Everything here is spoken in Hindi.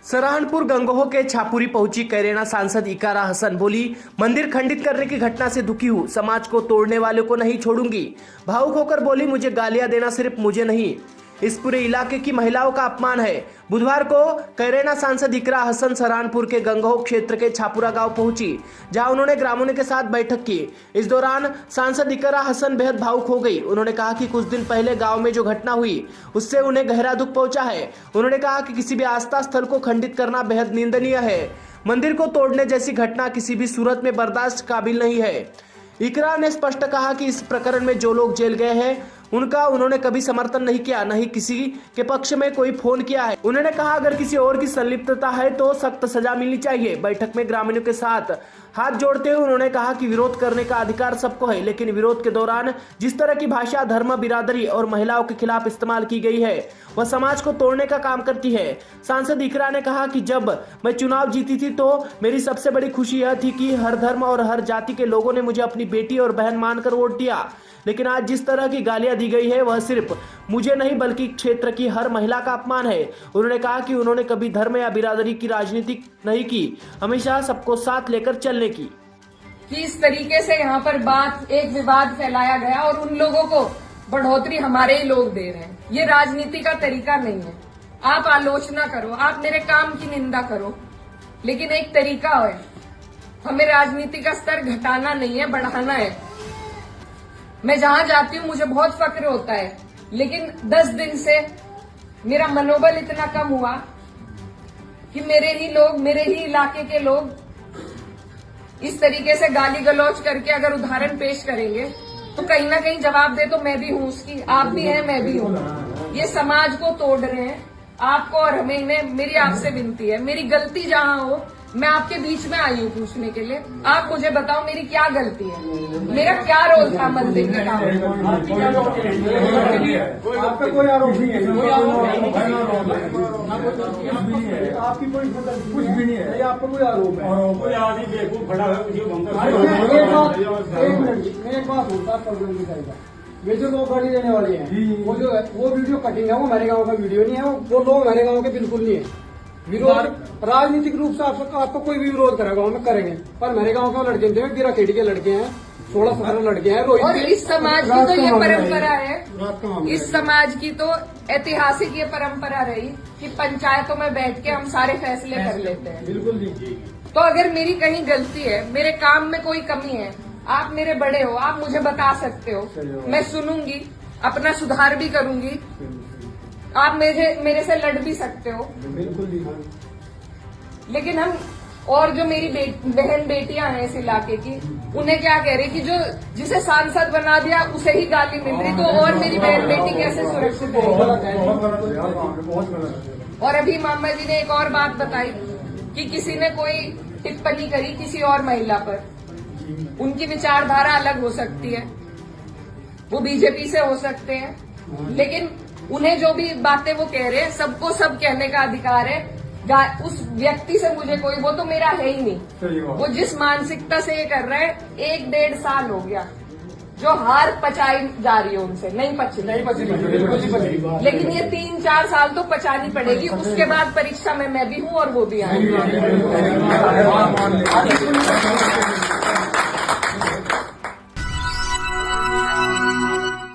सराहनपुर गंगोह के छापुरी पहुंची कैरेना सांसद इकारा हसन, बोली मंदिर खंडित करने की घटना से दुखी हूं, समाज को तोड़ने वालों को नहीं छोड़ूंगी। भावुक होकर बोली मुझे गालियां देना सिर्फ मुझे नहीं, इस पूरे इलाके की महिलाओं का अपमान है। बुधवार को कैरेना सांसद इकरा हसन सराहनपुर के गंगोह क्षेत्र के छापुरा गांव पहुंची, जहां उन्होंने ग्रामीणों के साथ बैठक की। इस दौरान सांसद इकरा हसन बेहद भावुक हो गई। उन्होंने कहा कि कुछ दिन पहले गांव में जो घटना हुई उससे उन्हें गहरा दुख पहुंचा है। उन्होंने कहा कि किसी भी आस्था स्थल को खंडित करना बेहद निंदनीय है। मंदिर को तोड़ने जैसी घटना किसी भी सूरत में बर्दाश्त काबिल नहीं है। इकरा ने स्पष्ट कहा कि इस प्रकरण में जो लोग जेल गए हैं उनका उन्होंने कभी समर्थन नहीं किया, न ही किसी के पक्ष में कोई फोन किया है। उन्होंने कहा अगर किसी और की संलिप्तता है तो सख्त सजा मिलनी चाहिए। बैठक में ग्रामीणों के साथ हाथ जोड़ते हुए उन्होंने कहा कि विरोध करने का अधिकार सबको है, लेकिन विरोध के दौरान जिस तरह की भाषा धर्म, बिरादरी और महिलाओं के खिलाफ इस्तेमाल की गई है वह समाज को तोड़ने का काम करती है। सांसद इकरा ने कहा कि जब मैं चुनाव जीती थी तो मेरी सबसे बड़ी खुशी यह थी कि हर धर्म और हर जाति के लोगों ने मुझे अपनी बेटी और बहन मानकर वोट दिया, लेकिन आज जिस तरह की गालियां दी गई है वह सिर्फ मुझे नहीं बल्कि क्षेत्र की हर महिला का अपमान है। उन्होंने कहा कि उन्होंने कभी धर्म या बिरादरी की राजनीति नहीं की, हमेशा सबको साथ लेकर चलने की। कि इस तरीके से यहाँ पर एक विवाद फैलाया गया और उन लोगों को बढ़ोतरी हमारे ही लोग दे रहे हैं, ये राजनीति का तरीका नहीं है। आप आलोचना करो, आप मेरे काम की निंदा करो, लेकिन एक तरीका है, हमें राजनीति का स्तर घटाना नहीं है, बढ़ाना है। मैं जहां जाती हूँ मुझे बहुत फक्र होता है, लेकिन 10 दिन से मेरा मनोबल इतना कम हुआ कि मेरे ही इलाके के लोग इस तरीके से गाली गलौज करके अगर उदाहरण पेश करेंगे तो कहीं ना कहीं जवाब दे तो मैं भी हूँ उसकी, आप भी हैं, मैं भी हूँ। ये समाज को तोड़ रहे हैं, आपको और हमें। मेरी आपसे विनती है, मेरी गलती जहां हो, मैं आपके बीच में आई हूँ पूछने के लिए। आप मुझे बताओ मेरी क्या गलती है, मेरा क्या रोल था मंदिर के काम में? आप पे कोई आरोप नहीं है, आपकी कोई कुछ भी नहीं है, आप पे कोई आरोप है। एक बात होता है, ये जो लोग गाड़ी देने वाले हैं वो वीडियो कटिंग है, वो मेरे गांव का वीडियो नहीं है, वो लोग मेरे गांव के बिल्कुल नहीं है। विरोध राजनीतिक रूप से आपको कोई भी विरोध करेगा हम करेंगे, पर मेरे गांव के लड़के थे, गिरा खेड़ी के लड़के हैं, 16-17 लड़के हैं। और इस समाज की तो ये परंपरा है, इस समाज की तो ऐतिहासिक ये परंपरा रही कि पंचायतों में बैठ के हम सारे फैसले कर लेते हैं। बिल्कुल नहीं। तो अगर मेरी कहीं गलती है, मेरे काम में कोई कमी है, आप मेरे बड़े हो, आप मुझे बता सकते हो, मैं सुनूंगी, अपना सुधार भी करूंगी। आप मेरे से लड़ भी सकते हो, बिल्कुल नहीं। लेकिन हम और जो मेरी बहन बेटियां हैं इस इलाके की, उन्हें क्या कह रहे कि जो जिसे सांसद बना दिया उसे ही गाली मिल रही, तो और मेरी बहन बेटी कैसे सुरक्षित रहेगी? और अभी मामा जी ने एक और बात बताई कि किसी ने कोई टिप्पणी करी किसी और महिला पर, उनकी विचारधारा अलग हो सकती है, वो बीजेपी से हो सकते हैं, लेकिन उन्हें जो भी बातें वो कह रहे हैं सबको सब कहने का अधिकार है। उस व्यक्ति से मुझे कोई, वो तो मेरा है ही नहीं। वो जिस मानसिकता से ये कर रहा है, 1-1.5 साल हो गया जो हार पचाई जा रही है उनसे, नहीं पची, लेकिन ये 3-4 साल तो पचानी पड़ेगी। उसके बाद परीक्षा में मैं भी हूँ और वो भी आएंगे।